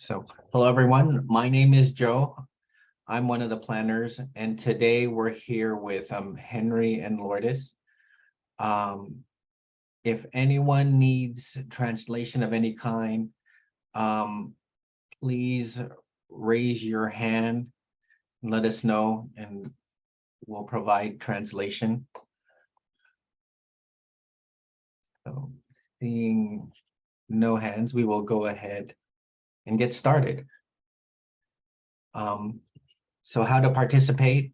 Hello everyone, my name is Joe. I'm one of the planners, and today we're here with Henry and Lourdes. If anyone needs translation of any kind, please raise your hand and let us know, and we'll provide translation. So, seeing no hands, we will go ahead and get started. So how to participate?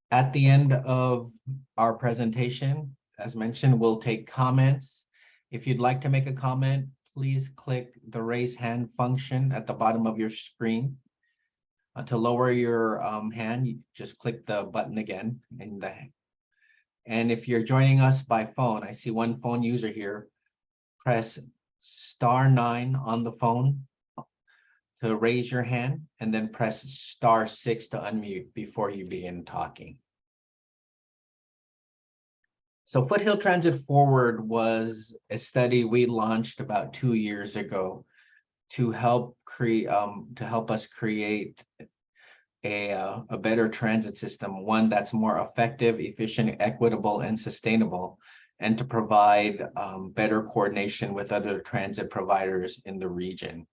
At the end of our presentation, as mentioned, we'll take comments. If you'd like to make a comment, please click the raise hand function at the bottom of your screen. To lower your hand, you just click the button again. And if you're joining us by phone, I see one phone user here, press *9 on the phone to raise your hand, and then press *6 to unmute before you begin talking. So Foothill Transit Forward was a study we launched about 2 years ago to help us create a better transit system, one that's more effective, efficient, equitable, and sustainable, and to provide better coordination with other transit providers in the region.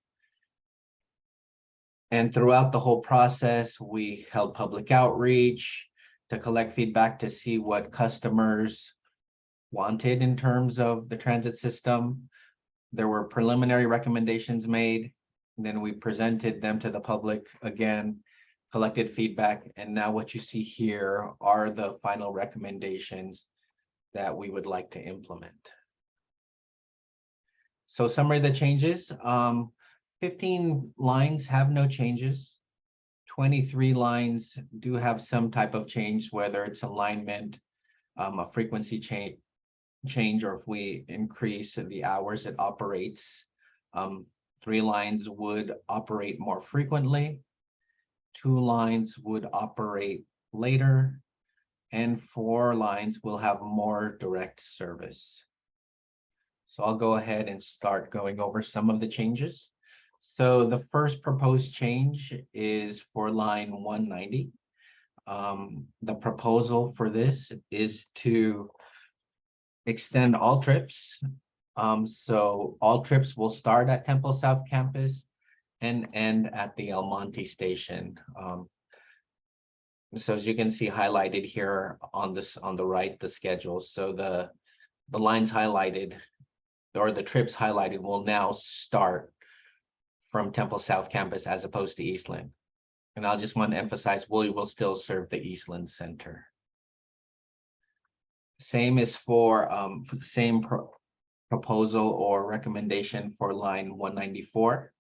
And throughout the whole process, we held public outreach to collect feedback to see what customers wanted in terms of the transit system. There were preliminary recommendations made, and then we presented them to the public again, collected feedback, and now what you see here are the final recommendations that we would like to implement. So summary of the changes. 15 lines have no changes. 23 lines do have some type of change, whether it's alignment, a frequency change, or if we increase the hours it operates. 3 lines would operate more frequently. 2 lines would operate later, and 4 lines will have more direct service. So I'll go ahead and start going over some of the changes. So the first proposed change is for line 190. The proposal for this is to extend all trips. So all trips will start at Temple South Campus and end at the El Monte station. So as you can see highlighted here on the right, the schedule. So the lines highlighted, or the trips highlighted, will now start from Temple South Campus as opposed to Eastland. And I'll just want to emphasize, we will still serve the Eastland Center. Same is for the same proposal or recommendation for line 194.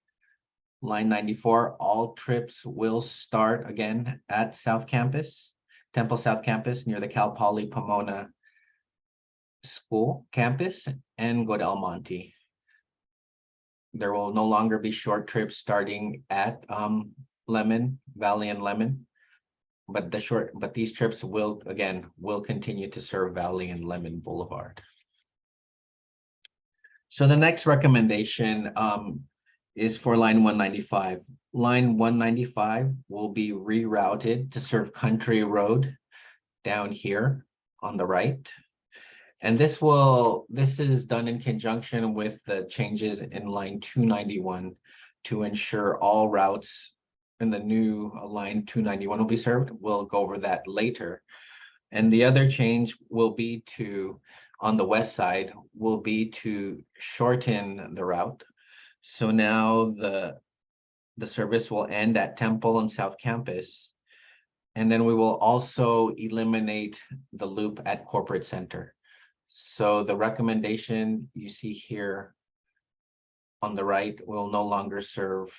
Line 94, all trips will start again at South Campus, Temple South Campus, near the Cal Poly Pomona School campus, and go to El Monte. There will no longer be short trips starting at Lemon Valley and Lemon, but these trips will continue to serve Valley and Lemon Boulevard. So the next recommendation is for line 195. Line 195 will be rerouted to serve Country Road down here on the right. And this is done in conjunction with the changes in line 291 to ensure all routes in the new line 291 will be served. We'll go over that later. And the other change will be on the west side, will be to shorten the route. So now the service will end at Temple and South Campus. And then we will also eliminate the loop at Corporate Center. So the recommendation you see here on the right will no longer serve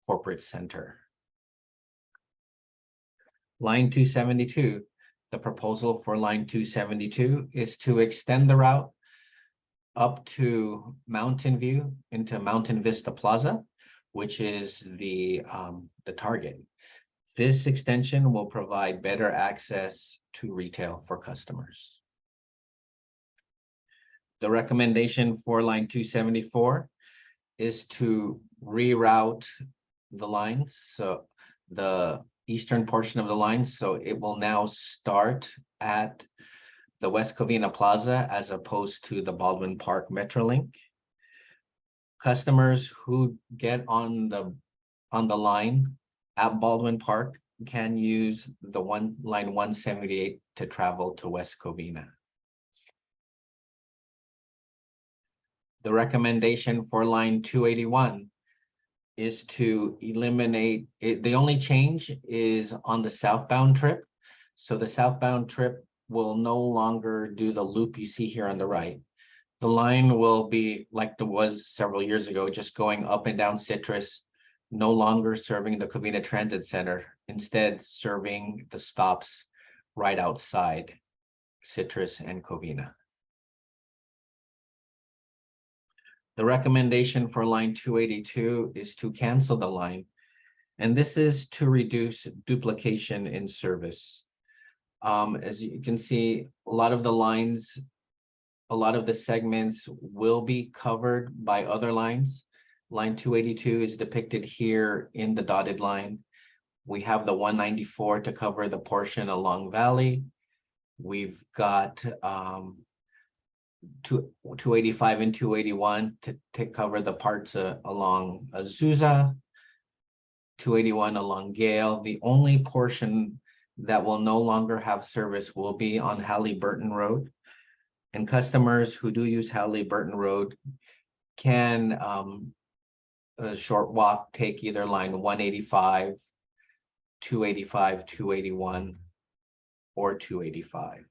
Corporate Center. Line 272, the proposal for line 272 is to extend the route up to Mountain View into Mountain Vista Plaza, which is the target. This extension will provide better access to retail for customers. The recommendation for line 274 is to reroute the line, so the eastern portion of the line, so it will now start at the West Covina Plaza as opposed to the Baldwin Park Metrolink. Customers who get on the line at Baldwin Park can use the line 178 to travel to West Covina. The recommendation for line 281 is to eliminate it. The only change is on the southbound trip. So the southbound trip will no longer do the loop you see here on the right. The line will be like it was several years ago, just going up and down Citrus, no longer serving the Covina Transit Center, instead serving the stops right outside Citrus and Covina. The recommendation for line 282 is to cancel the line, and this is to reduce duplication in service. As you can see, a lot of the lines, a lot of the segments will be covered by other lines. Line 282 is depicted here in the dotted line. We have the 194 to cover the portion along Valley. We've got 285 and 281 to cover the parts along Azusa, 281 along Gale. The only portion that will no longer have service will be on Halliburton Road. And customers who do use Halliburton Road can, a short walk, take either line 185, 285, 281, or 285.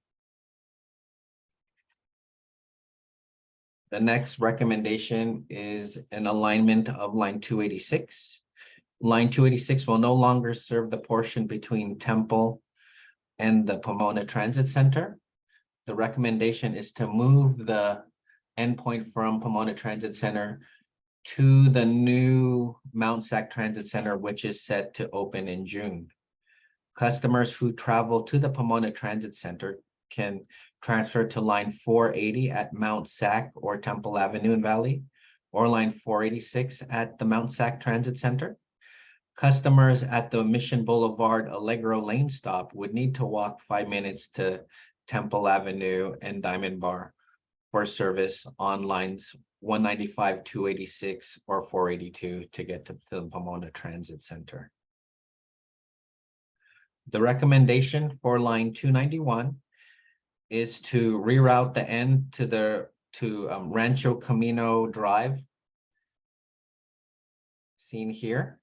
The next recommendation is an alignment of line 286. Line 286 will no longer serve the portion between Temple and the Pomona Transit Center. The recommendation is to move the endpoint from Pomona Transit Center to the new Mount Sac Transit Center, which is set to open in June. Customers who travel to the Pomona Transit Center can transfer to line 480 at Mount Sac or Temple Avenue in Valley, or line 486 at the Mount Sac Transit Center. Customers at the Mission Boulevard Allegro Lane stop would need to walk 5 minutes to Temple Avenue and Diamond Bar for service on lines 195, 286, or 482 to get to the Pomona Transit Center. The recommendation for line 291 is to reroute the end to Rancho Camino Drive, seen here.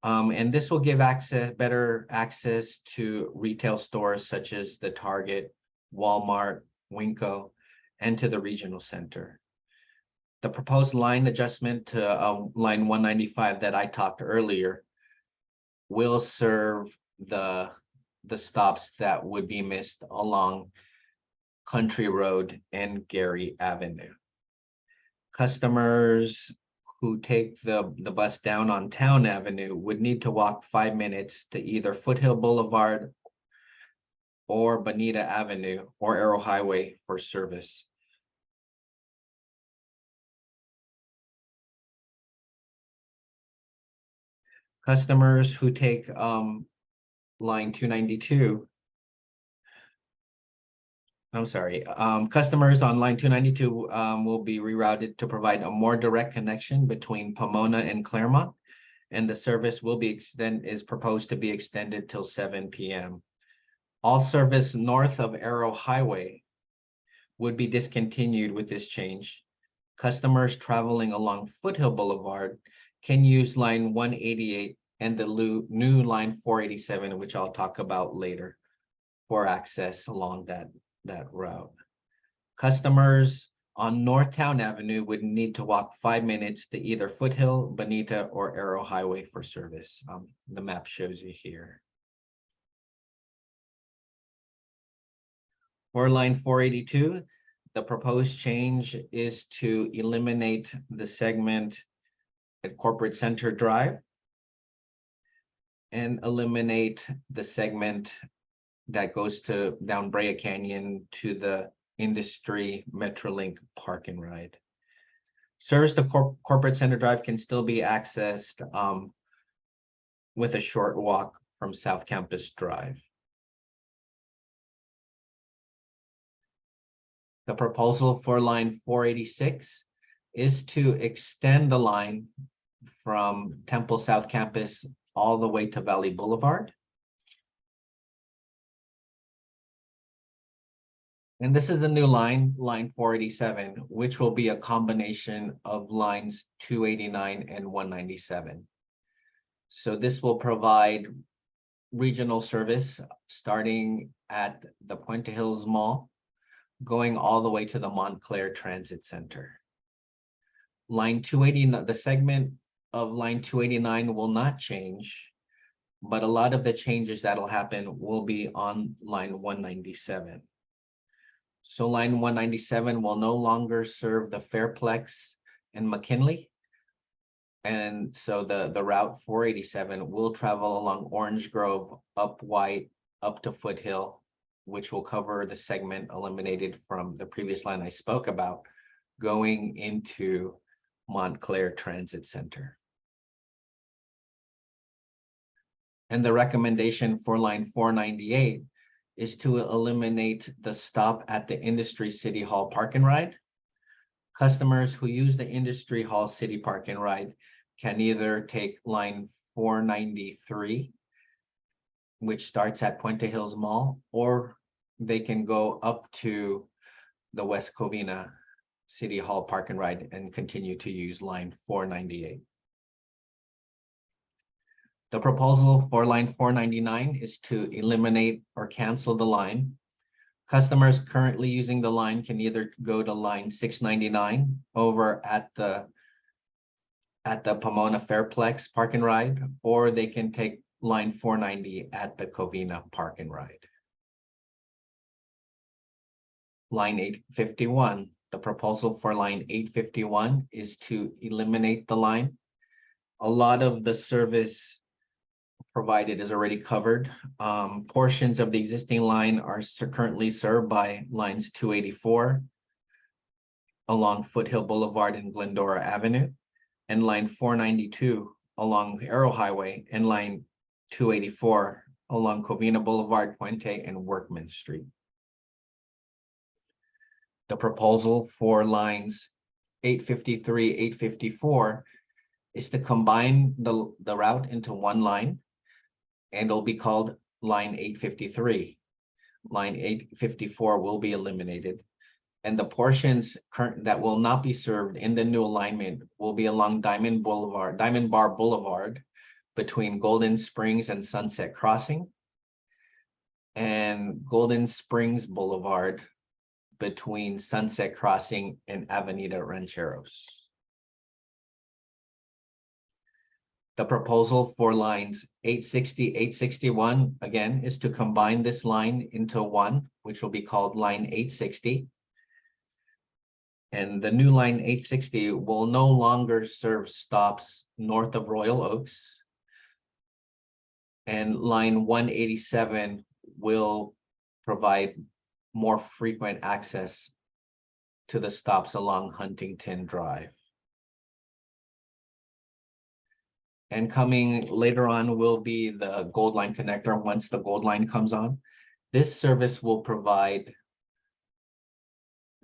And this will give better access to retail stores such as the Target, Walmart, Winco, and to the regional center. The proposed line adjustment to line 195 that I talked earlier will serve the stops that would be missed along Country Road and Gary Avenue. Customers who take the bus down on Town Avenue would need to walk 5 minutes to either Foothill Boulevard or Bonita Avenue or Arrow Highway for service. Customers who take line 292, customers on line 292 will be rerouted to provide a more direct connection between Pomona and Claremont, and the service will be is proposed to be extended till 7 p.m. All service north of Arrow Highway would be discontinued with this change. Customers traveling along Foothill Boulevard can use line 188 and the new line 487, which I'll talk about later, for access along that route. Customers on Northtown Avenue would need to walk 5 minutes to either Foothill, Bonita, or Arrow Highway for service. The map shows you here. For line 482, the proposed change is to eliminate the segment at Corporate Center Drive and eliminate the segment that goes down Brea Canyon to the Industry Metrolink Park and Ride. Service to Corporate Center Drive can still be accessed with a short walk from South Campus Drive. The proposal for line 486 is to extend the line from Temple South Campus all the way to Valley Boulevard. And this is a new line, line 487, which will be a combination of lines 289 and 197. So this will provide regional service starting at the Puente Hills Mall, going all the way to the Montclair Transit Center. Line 289, the segment of line 289 will not change, but a lot of the changes that'll happen will be on line 197. So line 197 will no longer serve the Fairplex and McKinley. And so the route 487 will travel along Orange Grove, up White, up to Foothill, which will cover the segment eliminated from the previous line I spoke about, going into Montclair Transit Center. And the recommendation for line 498 is to eliminate the stop at the Industry City Hall Park and Ride. Customers who use the Industry Hall City Park and Ride can either take line 493, which starts at Puente Hills Mall, or they can go up to the West Covina City Hall Park and Ride and continue to use line 498. The proposal for line 499 is to eliminate or cancel the line. Customers currently using the line can either go to line 699 over at the Pomona Fairplex Park and Ride, or they can take line 490 at the Covina Park and Ride. Line 851, the proposal for line 851 is to eliminate the line. A lot of the service provided is already covered. Portions of the existing line are currently served by lines 284 along Foothill Boulevard and Glendora Avenue, and line 492 along Arrow Highway, and line 284 along Covina Boulevard, Puente, and Workman Street. The proposal for lines 853, 854 is to combine the route into one line, and it'll be called line 853. Line 854 will be eliminated, and the portions that will not be served in the new alignment will be along Diamond Bar Boulevard between Golden Springs and Sunset Crossing, and Golden Springs Boulevard between Sunset Crossing and Avenida Rancheros. The proposal for lines 860, 861, again, is to combine this line into one, which will be called line 860. And the new line 860 will no longer serve stops north of Royal Oaks. And line 187 will provide more frequent access to the stops along Huntington Drive. And coming later on will be the Gold Line connector once the Gold Line comes on. This service will provide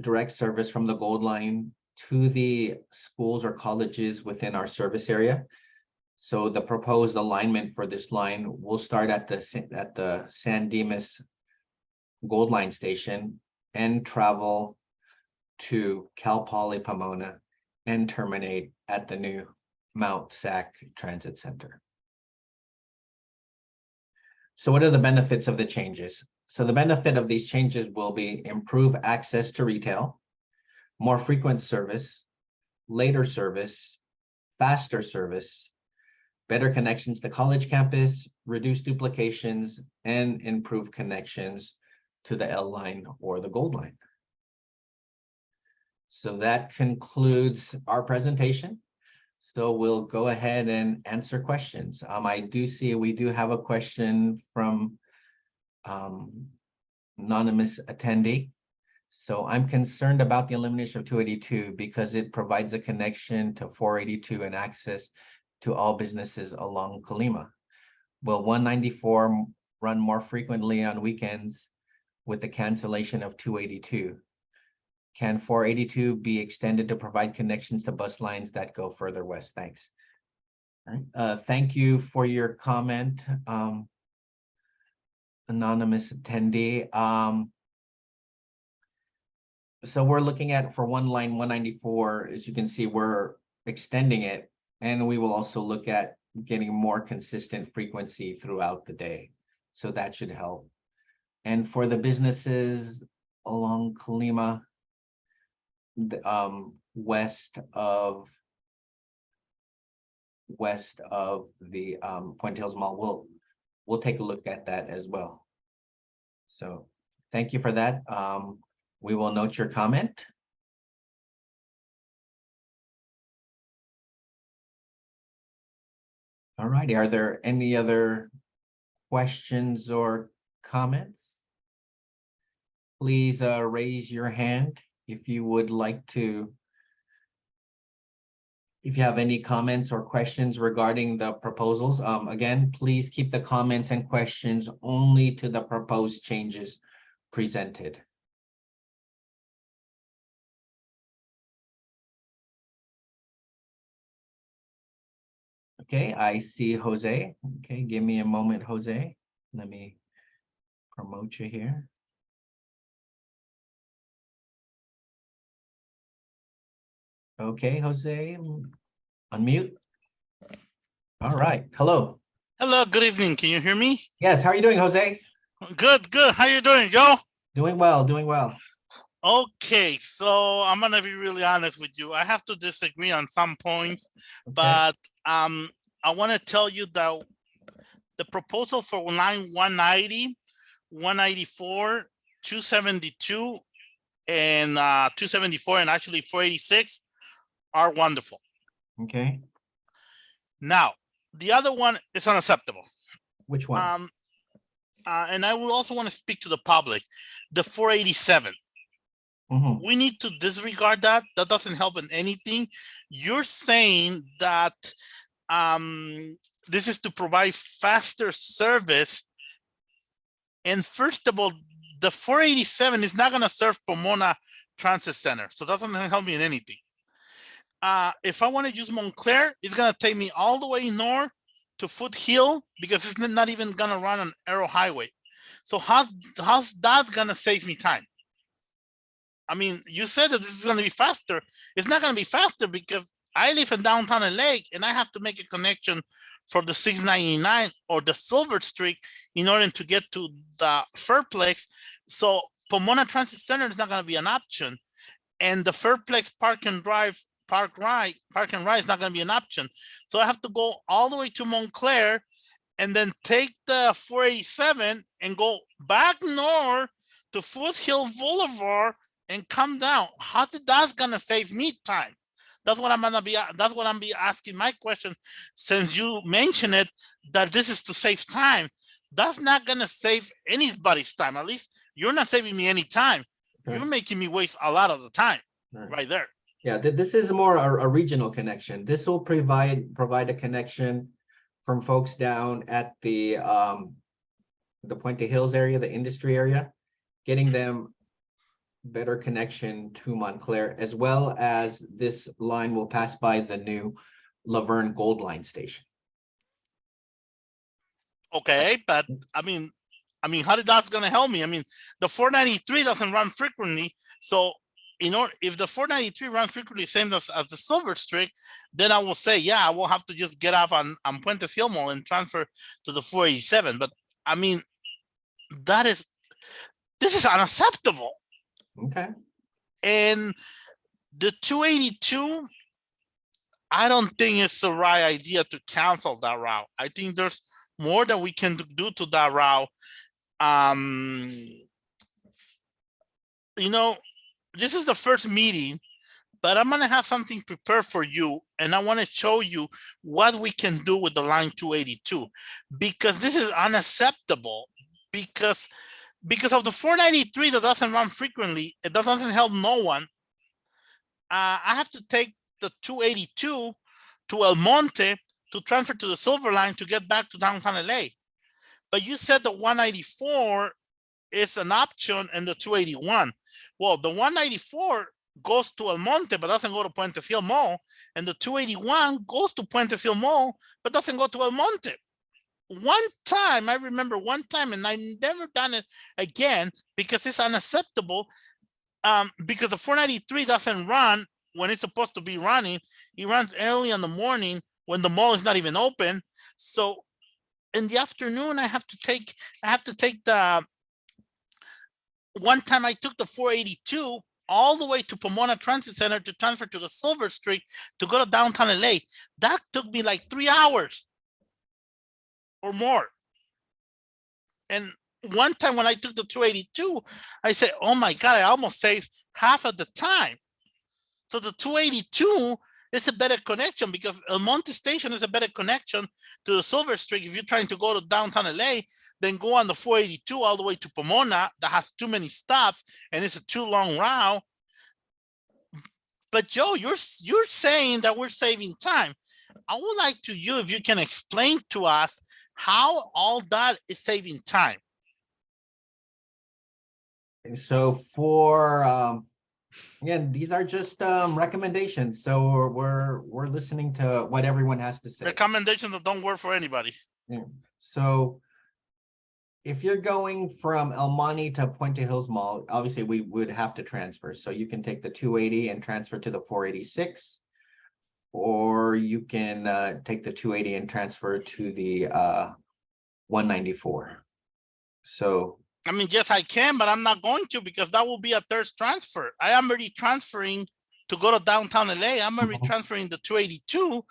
direct service from the Gold Line to the schools or colleges within our service area. So the proposed alignment for this line will start at the San Dimas Gold Line station and travel to Cal Poly Pomona and terminate at the new Mount Sac Transit Center. So what are the benefits of the changes? So the benefit of these changes will be improved access to retail, more frequent service, later service, faster service, better connections to college campus, reduced duplications, and improved connections to the L line or the Gold Line. So that concludes our presentation. So we'll go ahead and answer questions. I do see we do have a question from anonymous attendee. So I'm concerned about the elimination of 282 because it provides a connection to 482 and access to all businesses along Colima. Will 194 run more frequently on weekends with the cancellation of 282? Can 482 be extended to provide connections to bus lines that go further west? Thanks. All right. Thank you for your comment, anonymous attendee. So we're looking at, for one line 194, as you can see, we're extending it, and we will also look at getting more consistent frequency throughout the day. So that should help. And for the businesses along Colima, west of the Puente Hills Mall, we'll take a look at that as well. So thank you for that. We will note your comment. All righty. Are there any other questions or comments? Please raise your hand if you would like to. If you have any comments or questions regarding the proposals, again, please keep the comments and questions only to the proposed changes presented. Okay, I see Jose. Okay, give me a moment, Jose. Let me promote you here. Okay, Jose, unmute. All right, hello. Hello, good evening. Can you hear me? Yes, how are you doing, Jose? Good, good. How you doing, Joe? Doing well, doing well. Okay, so I'm gonna be really honest with you. I have to disagree on some points, Okay. but I want to tell you that the proposal for line 190, 194, 272, and 274, and actually 486 are wonderful. Okay. Now, the other one is unacceptable. Which one? And I will also want to speak to the public. The 487. We need to disregard that. That doesn't help in anything. You're saying that this is to provide faster service. And first of all, the 487 is not going to serve Pomona Transit Center. So that doesn't help me in anything. If I want to use Montclair, it's going to take me all the way north to Foothill because it's not even going to run on Arrow Highway. So how's that going to save me time? I mean, you said that this is going to be faster. It's not going to be faster because I live in downtown LA and I have to make a connection for the 699 or the Silver Streak in order to get to the Fairplex. So Pomona Transit Center is not going to be an option. And the Fairplex Park and Ride is not going to be an option. So I have to go all the way to Montclair and then take the 487 and go back north to Foothill Boulevard and come down. How's that's gonna save me time? That's what I'm asking my question, since you mentioned it, that this is to save time. That's not gonna save anybody's time. At least you're not saving me any time. Okay. You're making me waste a lot of the time right there. Yeah, this is more a regional connection. This will provide a connection from folks down at the Puente Hills area, the industry area, getting them better connection to Montclair, as well as this line will pass by the new Laverne Gold Line station. Okay, but I mean, how did that's going to help me? I mean, the 493 doesn't run frequently, so if the 493 runs frequently, same as the Silver Streak, then I will say, yeah, I will have to just get off on Puente Hill Mall and transfer to the 487. But I mean, this is unacceptable. Okay. And the 282, I don't think it's the right idea to cancel that route. I think there's more that we can do to that route. This is the first meeting, but I'm gonna have something prepared for you, and I want to show you what we can do with the line 282, because this is unacceptable. Because because of the 493 that doesn't run frequently, it doesn't help no one. I have to take the 282 to El Monte to transfer to the Silver Line to get back to downtown LA. But you said the 194 is an option and the 281. Well, the 194 goes to El Monte, but doesn't go to Puente Fiel Mall. And the 281 goes to Puente Fiel Mall, but doesn't go to El Monte. One time, I remember one time, and I never done it again because it's unacceptable. Because the 493 doesn't run when it's supposed to be running. It runs early in the morning when the mall is not even open. So in the afternoon, I have to take the, one time I took the 482 all the way to Pomona Transit Center to transfer to the Silver Street to go to downtown LA. That took me like 3 hours or more. And one time when I took the 282, I said, oh my God, I almost saved half of the time. So the 282 is a better connection because El Monte Station is a better connection to the Silver Street. If you're trying to go to downtown LA, then go on the 482 all the way to Pomona that has too many stops and it's a too long route. But Joe, you're saying that we're saving time. I would like to you, if you can explain to us how all that is saving time. So for again, these are just recommendations. So we're listening to what everyone has to say. Recommendations that don't work for anybody. Yeah. So if you're going from El Monte to Puente Hills Mall, obviously we would have to transfer. So you can take the 280 and transfer to the 486, or you can take the 280 and transfer to the 194. So I mean, yes, I can, but I'm not going to because that will be a third transfer. I am already transferring to go to downtown LA. I'm already transferring the 282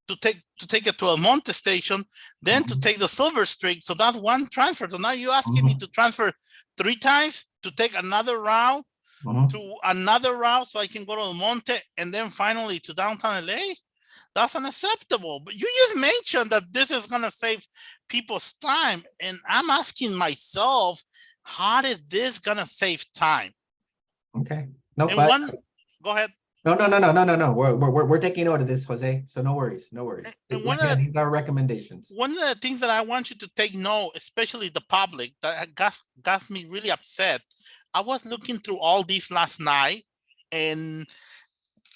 to take it to El Monte Station, then to take the Silver Street. So that's one transfer. So now you're asking me to transfer 3 times to take another route to another route so I can go to El Monte and then finally to downtown LA. That's unacceptable. But you just mentioned that this is gonna save people's time, and I'm asking myself, how is this gonna save time? okay, no, And but go ahead. no. We're taking note of this, Jose. So no worries, no worries. And Like that, these are recommendations. one of the things that I want you to take note, especially the public, that got me really upset. I was looking through all these last night, and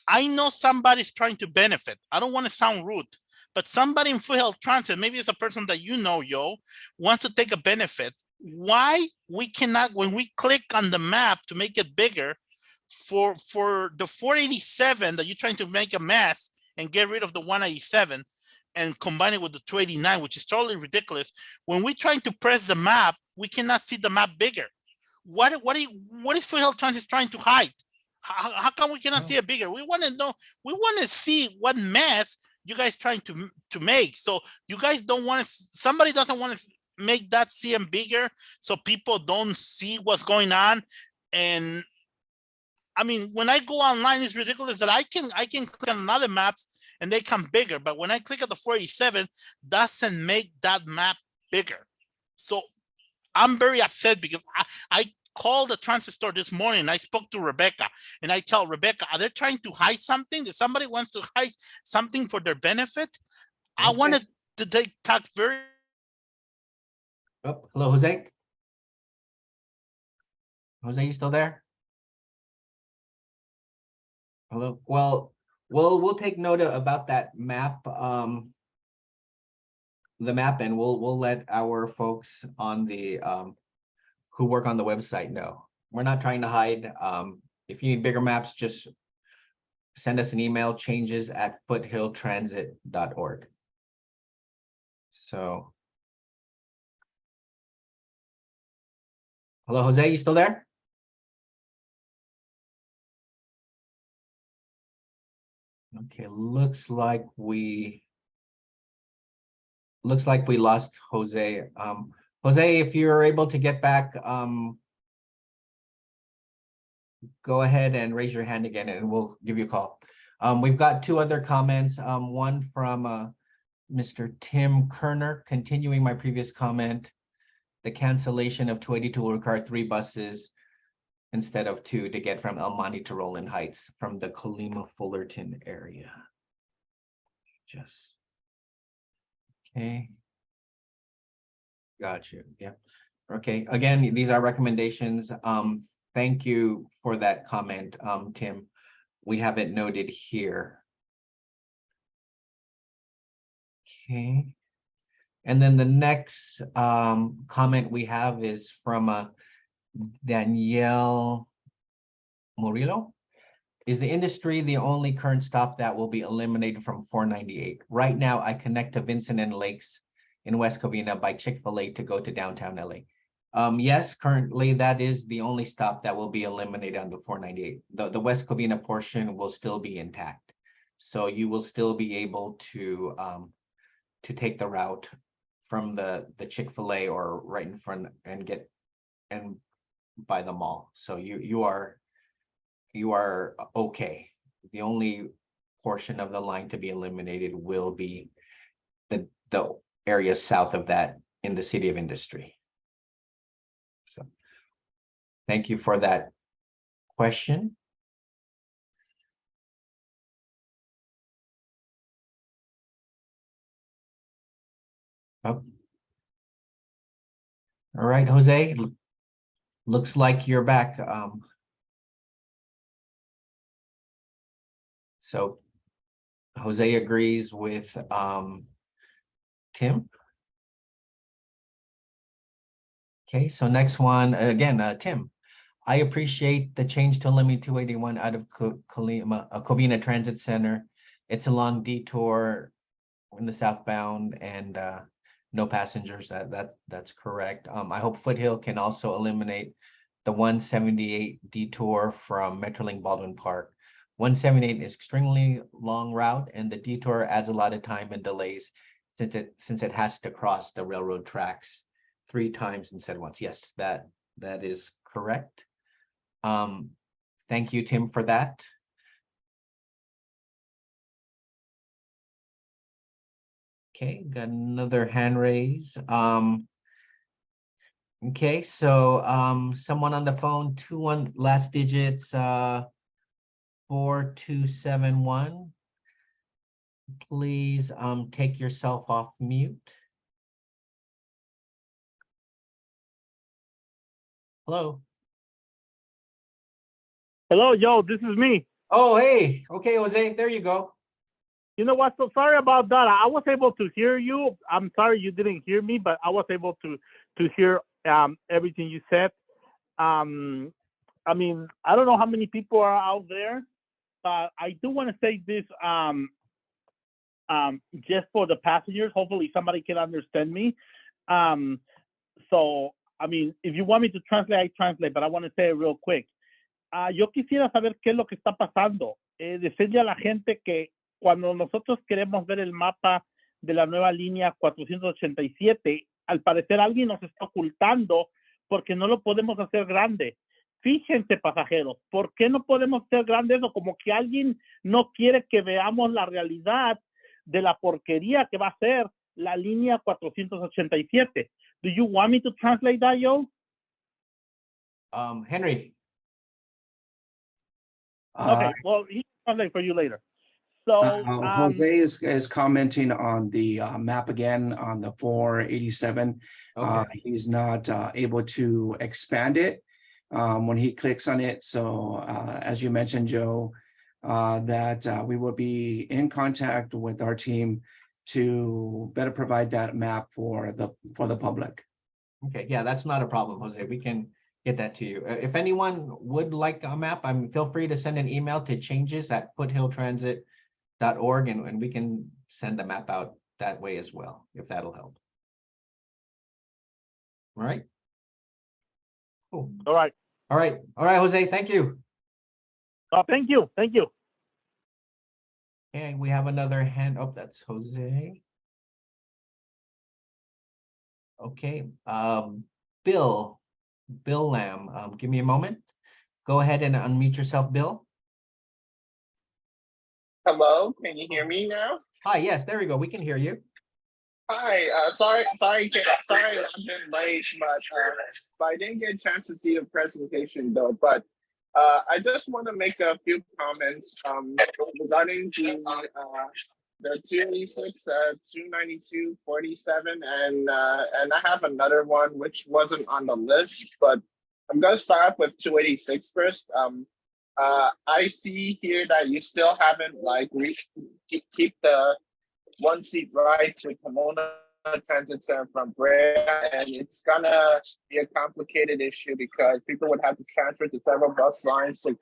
I know somebody's trying to benefit. I don't want to sound rude, but somebody in Foothill Transit, maybe it's a person that you know, yo, wants to take a benefit. Why we cannot, when we click on the map to make it bigger, for the 487 that you're trying to make a mess and get rid of the 187 and combine it with the 289, which is totally ridiculous. When we're trying to press the map, we cannot see the map bigger. What is Foothill Transit trying to hide? How come we cannot see it bigger? We want to know. We want to see what mess you guys trying to make. So you guys don't want to. Somebody doesn't want to make that CM bigger so people don't see what's going on. And I mean, when I go online, it's ridiculous that I can click on another maps and they come bigger. But when I click at the 487, doesn't make that map bigger. So I'm very upset because I called the transit store this morning and I spoke to Rebecca and I tell Rebecca, are they trying to hide something? That somebody wants to hide something for their benefit? I wanted to talk very. Oh, hello, Jose. Jose, you still there? Hello. Well, we'll take note about that map. The map, and we'll let our folks on the who work on the website know. We're not trying to hide. If you need bigger maps, just send us an email, changes@foothilltransit.org. So, hello, Jose, you still there? Okay, looks like we lost Jose. Jose, if you're able to get back, go ahead and raise your hand again and we'll give you a call. We've got 2 other comments. One from Mr. Tim Kerner, continuing my previous comment the cancellation of 282 will require 3 buses instead of 2 to get from El Monte to Roland Heights from the Colima Fullerton area. Just okay. Got you. Yeah. Okay. Again, these are recommendations. Thank you for that comment, Tim. We have it noted here. Okay. And then the next comment we have is from Danielle Murillo. Is the industry the only current stop that will be eliminated from 498? Right now, I connect to Vincent and Lakes in West Covina by Chick-fil-A to go to downtown LA. Yes, currently that is the only stop that will be eliminated on the 498. The West Covina portion will still be intact. So you will still be able to take the route from the Chick-fil-A or right in front and get and by the mall. So you are okay. The only portion of the line to be eliminated will be the area south of that in the City of Industry. So thank you for that question. Oh. All right, Jose, looks like you're back. So Jose agrees with Tim. Okay, so next one, again, Tim. I appreciate the change to limit 281 out of Covina Transit Center. It's a long detour in the southbound and no passengers. That's correct. I hope Foothill can also eliminate the 178 detour from Metrolink Baldwin Park. 178 is extremely long route, and the detour adds a lot of time and delays since it has to cross the railroad tracks 3 times instead of once. Yes, that is correct. Thank you, Tim, for that. Okay, got another hand raise. Okay, so someone on the phone, 21 last digits, 4271. Please take yourself off mute. Hello. Hello, Joe. This is me. Oh, hey. Okay, Jose, there you go. You know what? So sorry about that. I was able to hear you. I'm sorry you didn't hear me, but I was able to hear everything you said. I mean, I don't know how many people are out there, but I do want to say this just for the passengers. Hopefully somebody can understand me. So, I mean, if you want me to translate, I translate, but I want to say it real quick. Yo quisiera saber qué es lo que está pasando. Decirle a la gente que cuando nosotros queremos ver el mapa de la nueva línea 487, al parecer alguien nos está ocultando porque no lo podemos hacer grande. Fíjense, pasajeros, ¿por qué no podemos hacer grande eso? Como que alguien no quiere que veamos la realidad de la porquería que va a ser la línea 487. Do you want me to translate that, Joe? Henry. Okay, well, he can translate for you later. So Jose is commenting on the map again on the 487. Okay. He's not able to expand it when he clicks on it. So as you mentioned, Joe, that we will be in contact with our team to better provide that map for the public. Okay, yeah, that's not a problem, Jose. We can get that to you. If anyone would like a map, feel free to send an email to changes@foothilltransit.org and we can send the map out that way as well, if that'll help. All right. Cool. All right. All right, Jose, thank you. Oh, thank you. Thank you. And we have another hand up. That's Jose. Okay, Bill Lamb, give me a moment. Go ahead and unmute yourself, Bill. Hello, can you hear me now? Hi, yes, there we go. We can hear you. Hi, sorry, I've been late, but I didn't get a chance to see the presentation though. But I just want to make a few comments regarding the 286, 292, 47, and I have another one which wasn't on the list, but I'm gonna start with 286 first. I see here that you still haven't like keep the one seat ride to Pomona Transit Center from Brea, and it's gonna be a complicated issue because people would have to transfer to several bus lines to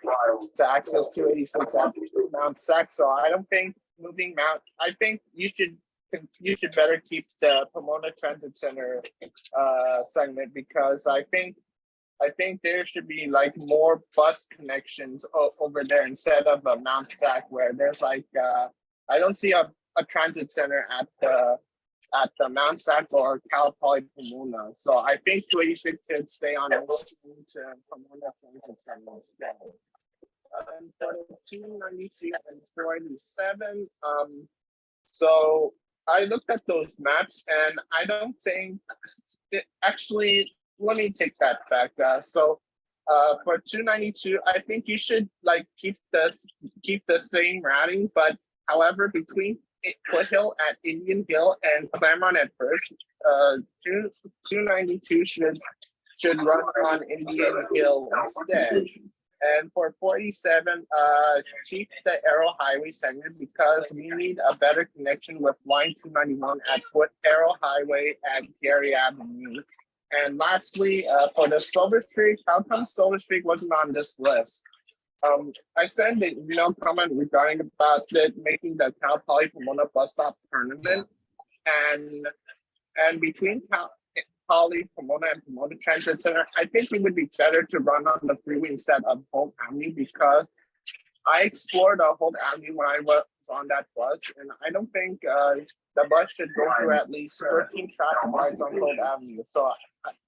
access 286 at Mount Sac. So I don't think moving Mount. I think you should better keep the Pomona Transit Center segment because I think there should be like more bus connections over there instead of Mount Sac where there's like I don't see a transit center at the Mount Sac or Cal Poly Pomona. So I think 286 should stay on the to Pomona Transit Center instead. For the 292 and 487, so I looked at those maps and I don't think actually let me take that back. For 292, I think you should like keep the same routing, but however, between Foothill at Indian Hill and Claremont at First, 292 should run on Indian Hill instead. And for 47, keep the Arrow Highway segment because we need a better connection with line 291 at Arrow Highway at Gary Avenue. And lastly, for the Silver Streak, how come Silver Streak wasn't on this list? I sent an email comment regarding about it making the Cal Poly Pomona bus stop permanent, and between Cal Poly Pomona and Pomona Transit Center, I think it would be better to run on the freeway instead of Holt Avenue because I explored Holt Avenue when I was on that bus, and I don't think the bus should go through at least 13 traffic lights on Holt Avenue. So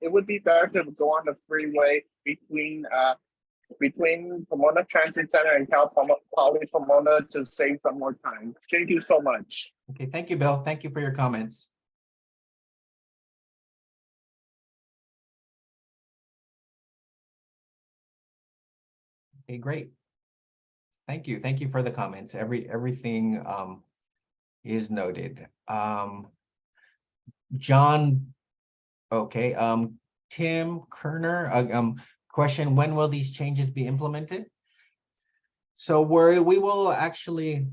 it would be better to go on the freeway between Pomona Transit Center and Cal Poly Pomona to save some more time. Thank you so much. Okay, thank you, Bill. Thank you for your comments. Okay, great. Thank you. Thank you for the comments. Everything is noted. John, okay, Tim Kerner, question, when will these changes be implemented? So we will actually,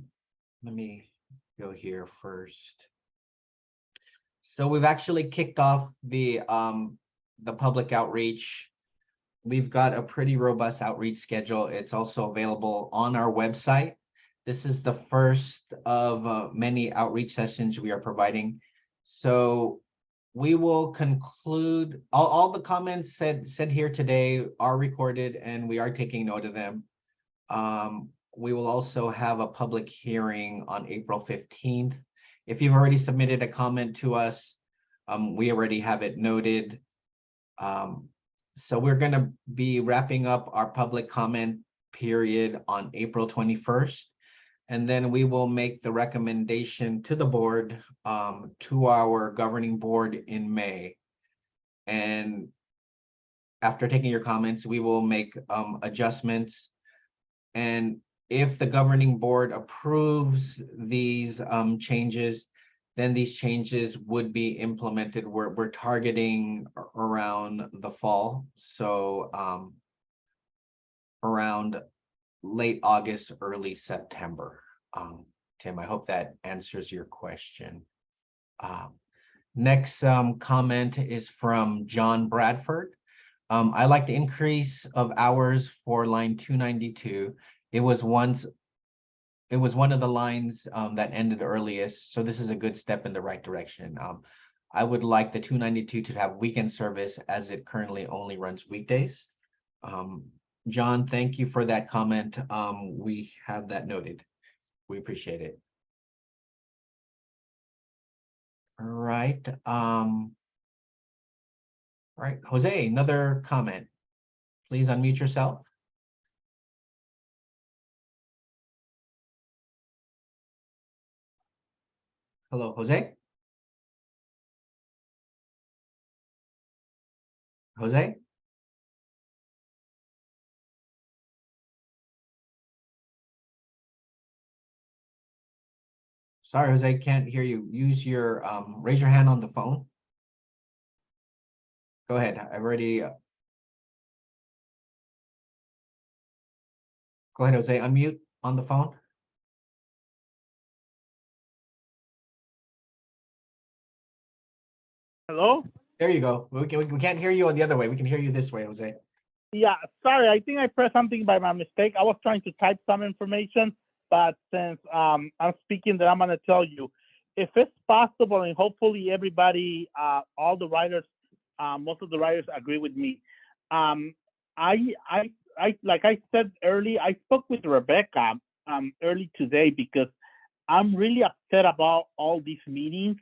let me go here first. So we've actually kicked off the public outreach. We've got a pretty robust outreach schedule. It's also available on our website. This is the first of many outreach sessions we are providing. So we will conclude, all the comments said here today are recorded and we are taking note of them. We will also have a public hearing on April 15th. If you've already submitted a comment to us, we already have it noted. So we're going to be wrapping up our public comment period on April 21st. And then we will make the recommendation to the board, to our governing board in May. And after taking your comments, we will make adjustments. And if the governing board approves these changes, then these changes would be implemented. We're targeting around the fall. So around late August, early September. Tim, I hope that answers your question. Next comment is from John Bradford. I like the increase of hours for line 292. It was one of the lines that ended earliest, so this is a good step in the right direction. I would like the 292 to have weekend service as it currently only runs weekdays. John, thank you for that comment. We have that noted. We appreciate it. All right. All right, Jose, another comment. Please unmute yourself. Hello, Jose. Jose? Sorry, Jose, can't hear you. Use your, raise your hand on the phone. Go ahead. I've already. Go ahead, Jose, unmute on the phone. Hello? There you go. We can't hear you on the other way. We can hear you this way, Jose. Yeah, sorry, I think I pressed something by my mistake. I was trying to type some information, but since I'm speaking, that I'm gonna tell you, if it's possible, and hopefully everybody, all the writers, most of the writers agree with me. I like I said early, I spoke with Rebecca early today because I'm really upset about all these meetings.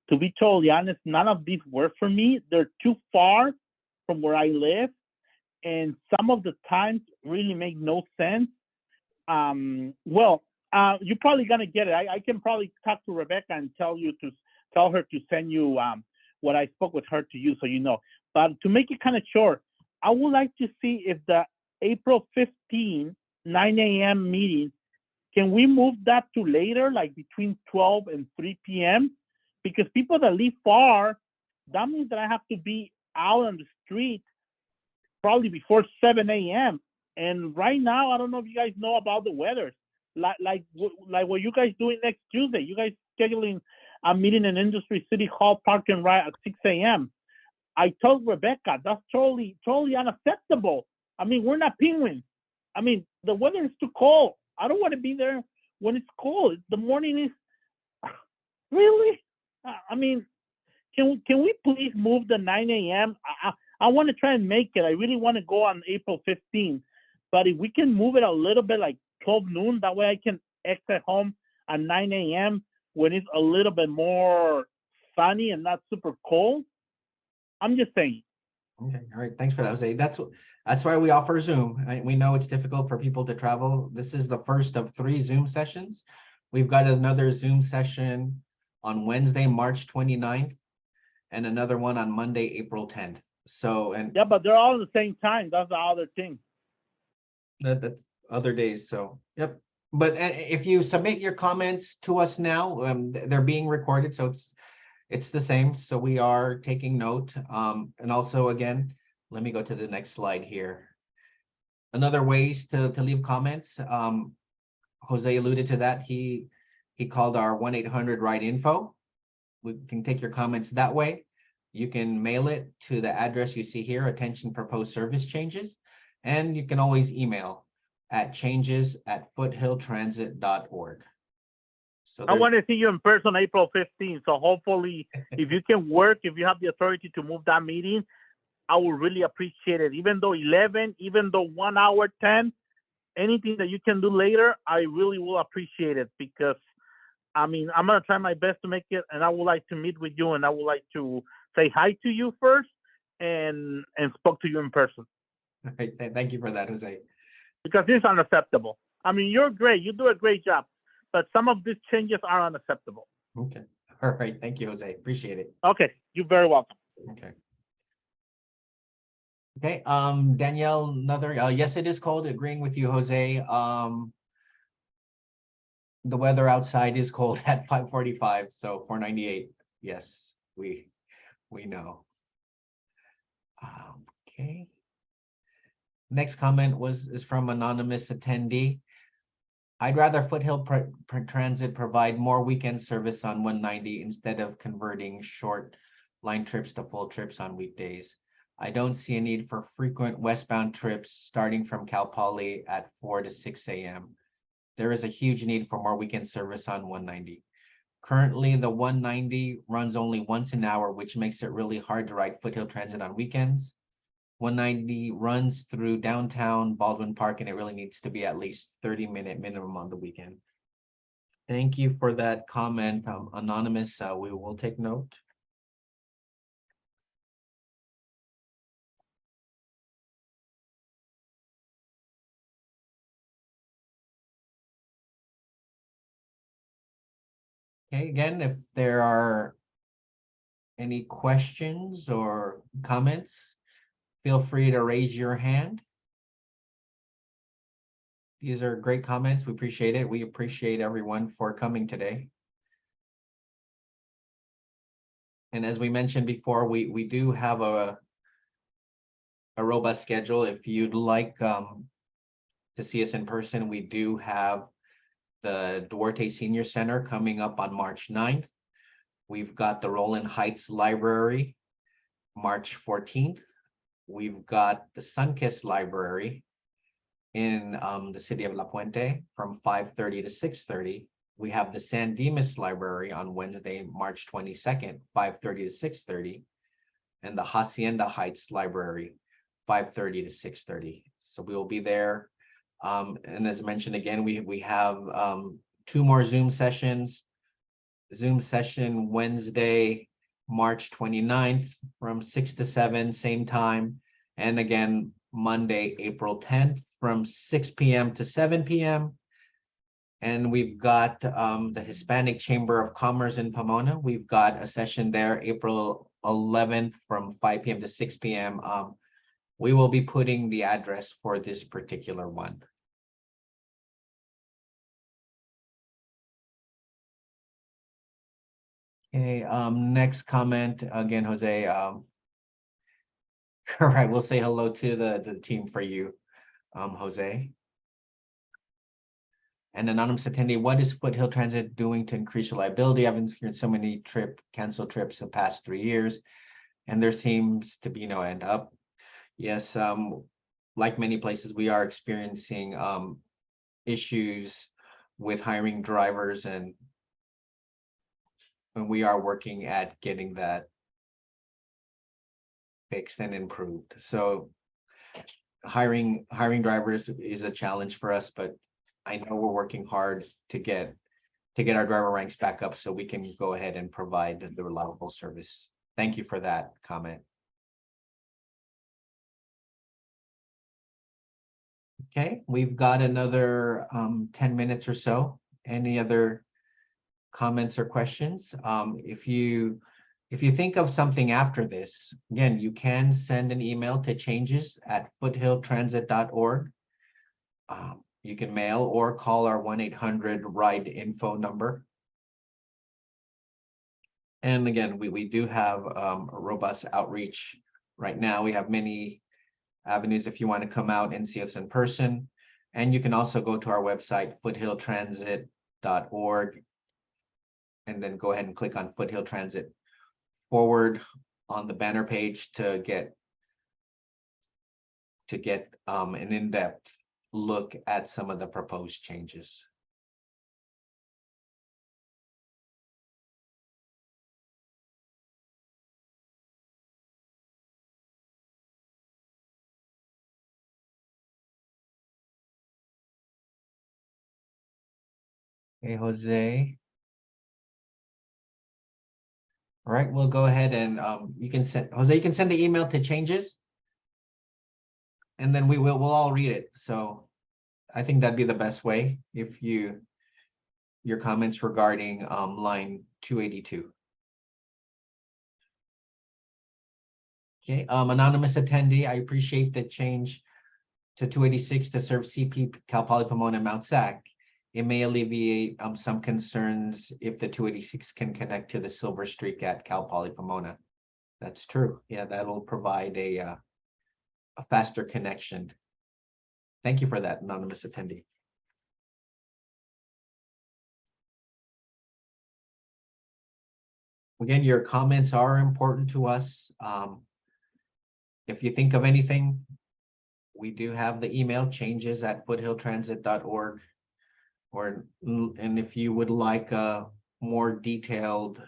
To be totally honest, none of these work for me. They're too far from where I live, and some of the times really make no sense. Well, you're probably gonna get it. I can probably talk to Rebecca and tell her to send you what I spoke with her to you, so you know. But to make it kind of short, I would like to see if the April 15, 9 a.m. meeting, can we move that to later, like between 12 and 3 p.m.? Because people that live far, that means that I have to be out on the street probably before 7 a.m. And right now, I don't know if you guys know about the weather. Like what you guys doing next Tuesday? You guys scheduling a meeting in Industry City Hall parking right at 6 a.m. I told Rebecca that's totally unacceptable. I mean, we're not penguins. I mean, the weather is too cold. I don't want to be there when it's cold. The morning is really. I mean, can we please move the 9 a.m.? I want to try and make it. I really want to go on April 15th. But if we can move it a little bit, like 12 noon, that way I can exit home at 9 a.m. when it's a little bit more sunny and not super cold. I'm just saying. Okay, all right. Thanks for that, Jose. That's why we offer Zoom. We know it's difficult for people to travel. This is the first of 3 Zoom sessions. We've got another Zoom session on Wednesday, March 29th, and another one on Monday, April 10th. So, and yeah, but they're all at the same time. That's the other thing. that's other days. So, yep. But if you submit your comments to us now, they're being recorded, so it's the same. So we are taking note. And also, again, let me go to the next slide here. Another ways to leave comments. Jose alluded to that. He called our 1-800-WRITE-INFO. We can take your comments that way. You can mail it to the address you see here, attention proposed service changes. And you can always email at changes@foothilltransit.org. So I want to see you in person April 15th. So hopefully, if you can work, if you have the authority to move that meeting, I will really appreciate it. Even though 11, even though 1 hour 10, anything that you can do later, I really will appreciate it, because I mean, I'm gonna try my best to make it, and I would like to meet with you, and I would like to say hi to you first, and spoke to you in person. All right, thank you for that, Jose. Because it's unacceptable. I mean, you're great. You do a great job, but some of these changes are unacceptable. Okay. All right. Thank you, Jose. Appreciate it. Okay. You're very welcome. Okay. Okay. Danielle, another, yes, it is cold. Agreeing with you, Jose. The weather outside is cold at 5:45, so 498. Yes, we know. Okay. Next comment is from anonymous attendee. I'd rather Foothill Transit provide more weekend service on 190 instead of converting short line trips to full trips on weekdays. I don't see a need for frequent westbound trips starting from Cal Poly at 4 to 6 a.m. There is a huge need for more weekend service on 190. Currently, the 190 runs only once an hour, which makes it really hard to ride Foothill Transit on weekends. 190 runs through downtown Baldwin Park, and it really needs to be at least 30-minute minimum on the weekend. Thank you for that comment, anonymous. We will take note. Okay, again, if there are any questions or comments, feel free to raise your hand. These are great comments. We appreciate it. We appreciate everyone for coming today. And as we mentioned before, we do have a robust schedule. If you'd like to see us in person, we do have the Duarte Senior Center coming up on March 9th. We've got the Roland Heights Library, March 14th. We've got the Sunkist Library in the city of La Puente from 5:30 to 6:30. We have the San Dimas Library on Wednesday, March 22nd, 5:30 to 6:30. And the Hacienda Heights Library, 5:30 to 6:30. So we will be there. And as mentioned again, we have 2 more Zoom sessions. Zoom session Wednesday, March 29th from 6 to 7, same time. And again, Monday, April 10th from 6 p.m. to 7 p.m. And we've got the Hispanic Chamber of Commerce in Pomona. We've got a session there April 11th from 5 p.m. to 6 p.m. We will be putting the address for this particular one. Okay, next comment again, Jose. All right, we'll say hello to the team for you, Jose. And anonymous attendee, what is Foothill Transit doing to increase reliability? I've experienced so many canceled trips the past 3 years, and there seems to be no end up. Yes, like many places, we are experiencing issues with hiring drivers, and we are working at getting that fixed and improved. So hiring drivers is a challenge for us, but I know we're working hard to get our driver ranks back up so we can go ahead and provide the reliable service. Thank you for that comment. Okay, we've got another 10 minutes or so. Any other comments or questions? If you think of something after this, again, you can send an email to changes@foothilltransit.org. You can mail or call our 1-800-RIDE info number. And again, we do have a robust outreach right now. We have many avenues if you want to come out and see us in person. And you can also go to our website, foothilltransit.org, and then go ahead and click on Foothill Transit Forward on the banner page to get an in-depth look at some of the proposed changes. Hey, Jose. All right, we'll go ahead and you can send the email to changes, and then we'll all read it. So I think that'd be the best way if your comments regarding line 282. Okay, anonymous attendee, I appreciate the change to 286 to serve CP Cal Poly Pomona and Mount Sac. It may alleviate some concerns if the 286 can connect to the Silver Streak at Cal Poly Pomona. That's true. Yeah, that'll provide a faster connection. Thank you for that, anonymous attendee. Again, your comments are important to us. If you think of anything, we do have the email changes@foothilltransit.org. And if you would like a more detailed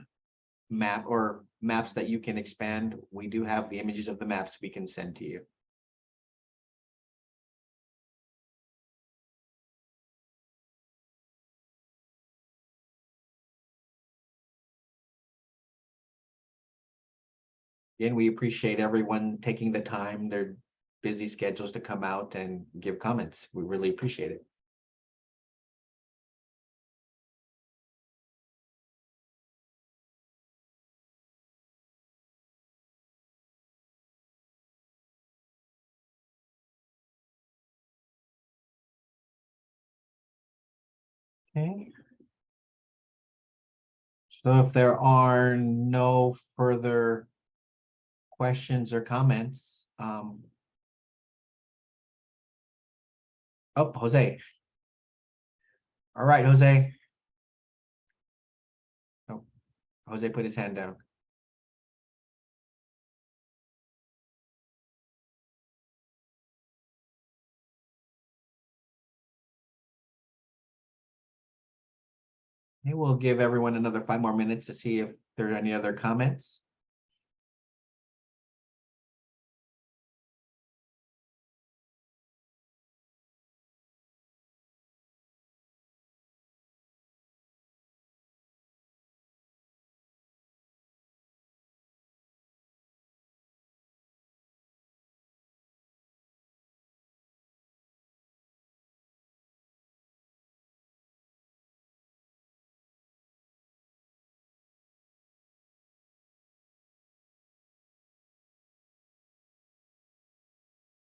map or maps that you can expand, we do have the images of the maps we can send to you. Again, we appreciate everyone taking the time, their busy schedules to come out and give comments. We really appreciate it. Okay. So if there are no further questions or comments, oh, Jose. All right, Jose. Oh, Jose put his hand down. Okay, we'll give everyone another 5 more minutes to see if there are any other comments.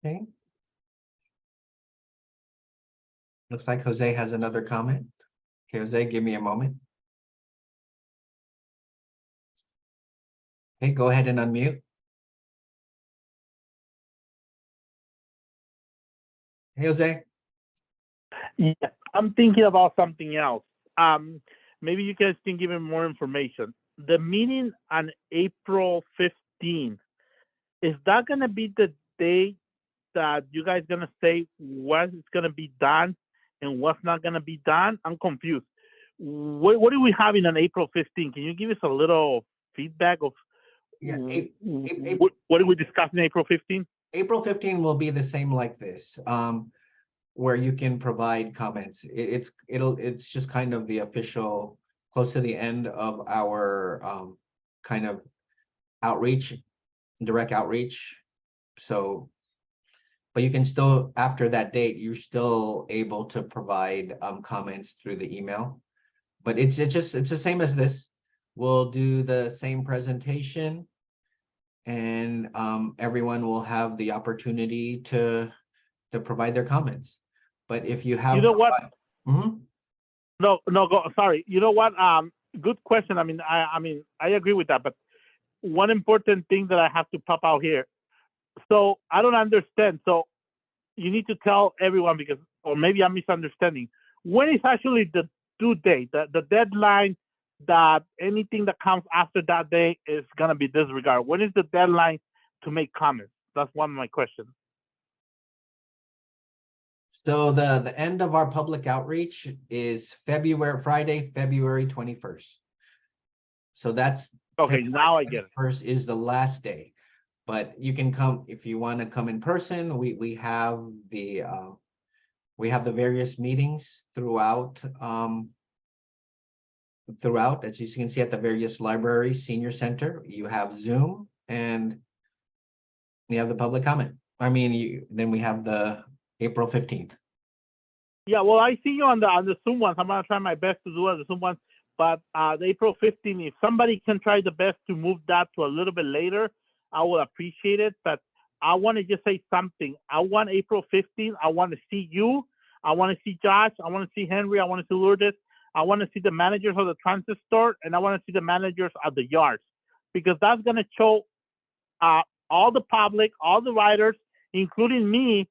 Okay. Looks like Jose has another comment. Okay, Jose, give me a moment. Okay, go ahead and unmute. Hey, Jose. Yeah, I'm thinking about something else. Maybe you guys can give me more information. The meeting on April 15th, is that gonna be the day that you guys gonna say what is gonna be done and what's not gonna be done? I'm confused. What are we having on April 15th? Can you give us a little feedback of Yeah, what are we discussing April 15th? April 15 will be the same like this, where you can provide comments. It's just kind of the official, close to the end of our kind of outreach, direct outreach. So, but you can still, after that date, you're still able to provide comments through the email. But it's the same as this. We'll do the same presentation, and everyone will have the opportunity to provide their comments. But if you have, You know what? Mhm. No, go. Sorry. You know what? Good question. I mean, I agree with that. But one important thing that I have to pop out here. So I don't understand. So you need to tell everyone because, or maybe I'm misunderstanding. When is actually the due date, the deadline that anything that comes after that day is gonna be disregarded? When is the deadline to make comments? That's one of my questions. So the end of our public outreach is Friday, February 21st. So that's Okay, now I get it. First is the last day, but you can come if you want to come in person. We have the various meetings throughout as you can see at the various libraries, senior center. You have Zoom and you have the public comment. I mean, then we have the April 15th. Yeah, well, I see you on the Zoom ones. I'm gonna try my best to do it on the Zoom ones. But the April 15th, if somebody can try the best to move that to a little bit later, I will appreciate it. But I want to just say something. I want April 15th. I want to see you. I want to see Josh. I want to see Henry. I want to see Lourdes. I want to see the managers of the transit store, and I want to see the managers of the yards, because that's gonna show all the public, all the riders, including me,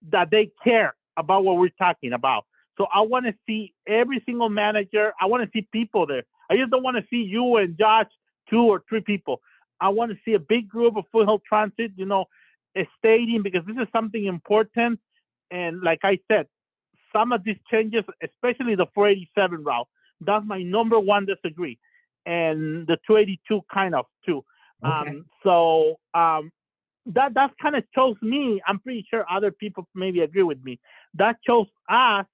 that they care about what we're talking about. So I want to see every single manager. I want to see people there. I just don't want to see you and Josh, 2 or 3 people. I want to see a big group of Foothill Transit, stating, because this is something important. And like I said, some of these changes, especially the 487 route, that's my number one disagree. And the 282 kind of too. Okay. That kind of shows me, I'm pretty sure other people maybe agree with me, that shows us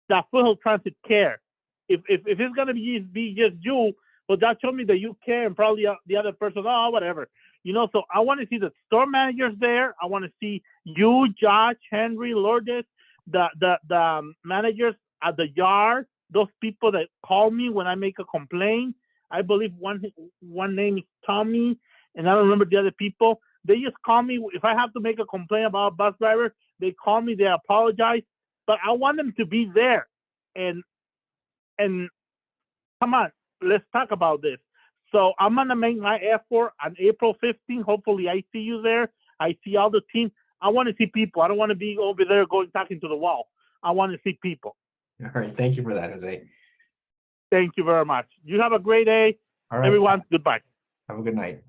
that Foothill Transit care. If it's gonna be just you, well, that shows me that you care, and probably the other person, oh, whatever. So I want to see the store managers there. I want to see you, Josh, Henry, Lourdes, the managers at the yard, those people that call me when I make a complaint. I believe one name is Tommy, and I don't remember the other people. They just call me. If I have to make a complaint about a bus driver, they call me, they apologize. But I want them to be there. And And come on, let's talk about this. So I'm going to make my effort on April 15th. Hopefully I see you there. I see all the team. I want to see people. I don't want to be over there going talking to the wall. I want to see people. All right. Thank you for that, Jose. Thank you very much. You have a great day. All right. Everyone, goodbye. Have a good night.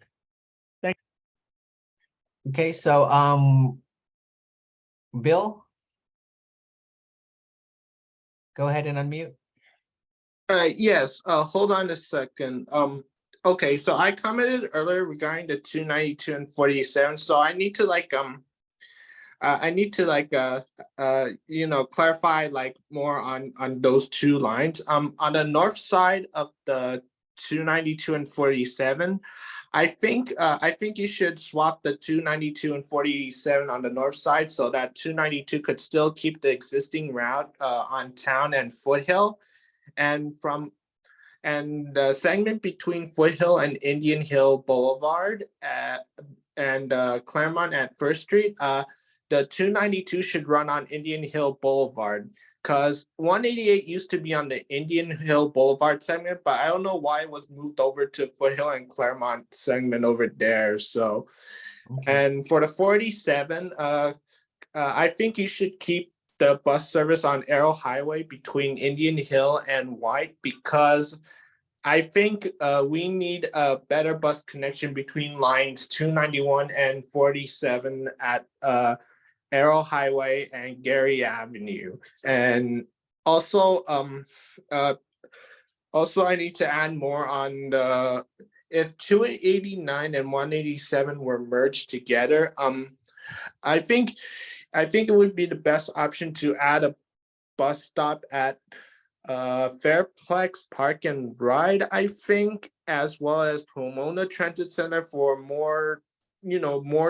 Thanks. Okay, so Bill, go ahead and unmute. Yes, hold on a second. Okay, so I commented earlier regarding the 292 and 47. So I need to clarify like more on those two lines. On the north side of the 292 and 47, I think you should swap the 292 and 47 on the north side so that 292 could still keep the existing route on Town and Foothill. And the segment between Foothill and Indian Hill Boulevard and Claremont at First Street, the 292 should run on Indian Hill Boulevard, because 188 used to be on the Indian Hill Boulevard segment, but I don't know why it was moved over to Foothill and Claremont segment over there. So, and for the 47, I think you should keep the bus service on Arrow Highway between Indian Hill and White, because I think we need a better bus connection between lines 291 and 47 at Arrow Highway and Gary Avenue. And also, I need to add more on the, if 289 and 187 were merged together, I think it would be the best option to add a bus stop at Fairplex Park and Ride, I think, as well as Pomona Transit Center for more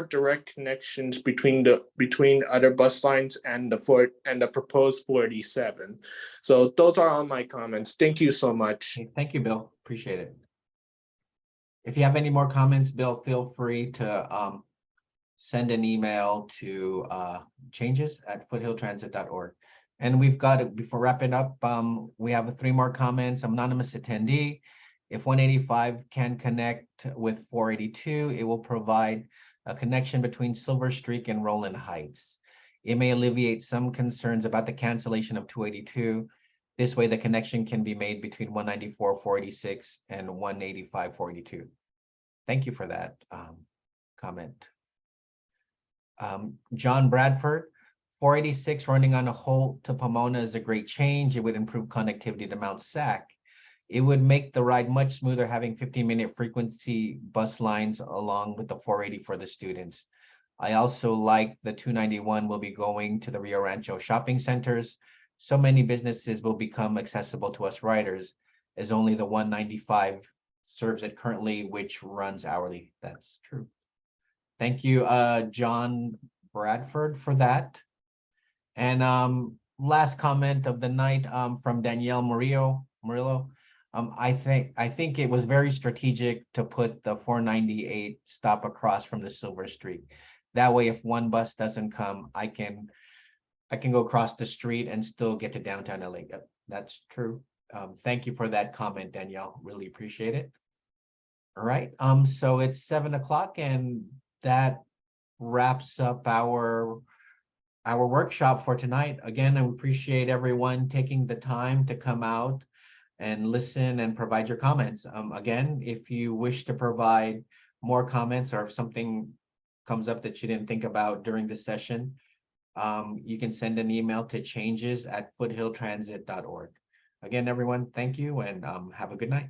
direct connections between other bus lines and the proposed 47. So those are all my comments. Thank you so much. Okay, thank you, Bill. Appreciate it. If you have any more comments, Bill, feel free to send an email to changes@foothilltransit.org. And we've got, before wrapping up, we have 3 more comments. Anonymous attendee: if 185 can connect with 482, it will provide a connection between Silver Streak and Roland Heights. It may alleviate some concerns about the cancellation of 282. This way, the connection can be made between 194, 486 and 185, 482. Thank you for that comment. John Bradford: 486 running on a Holt to Pomona is a great change. It would improve connectivity to Mount Sac. It would make the ride much smoother having 15-minute frequency bus lines along with the 480 for the students. I also like the 291 will be going to the Rio Rancho shopping centers. So many businesses will become accessible to us riders, as only the 195 serves it currently, which runs hourly. That's true. Thank you, John Bradford, for that. And last comment of the night from Danielle Murillo. I think it was very strategic to put the 498 stop across from the Silver Streak. That way, if one bus doesn't come, I can go across the street and still get to downtown LA. That's true. Thank you for that comment, Danielle. Really appreciate it. All right. So it's 7 o'clock, and that wraps up our workshop for tonight. Again, I appreciate everyone taking the time to come out and listen and provide your comments. Again, if you wish to provide more comments, or if something comes up that you didn't think about during the session, you can send an email to changes@foothilltransit.org. Again, everyone, thank you, and have a good night.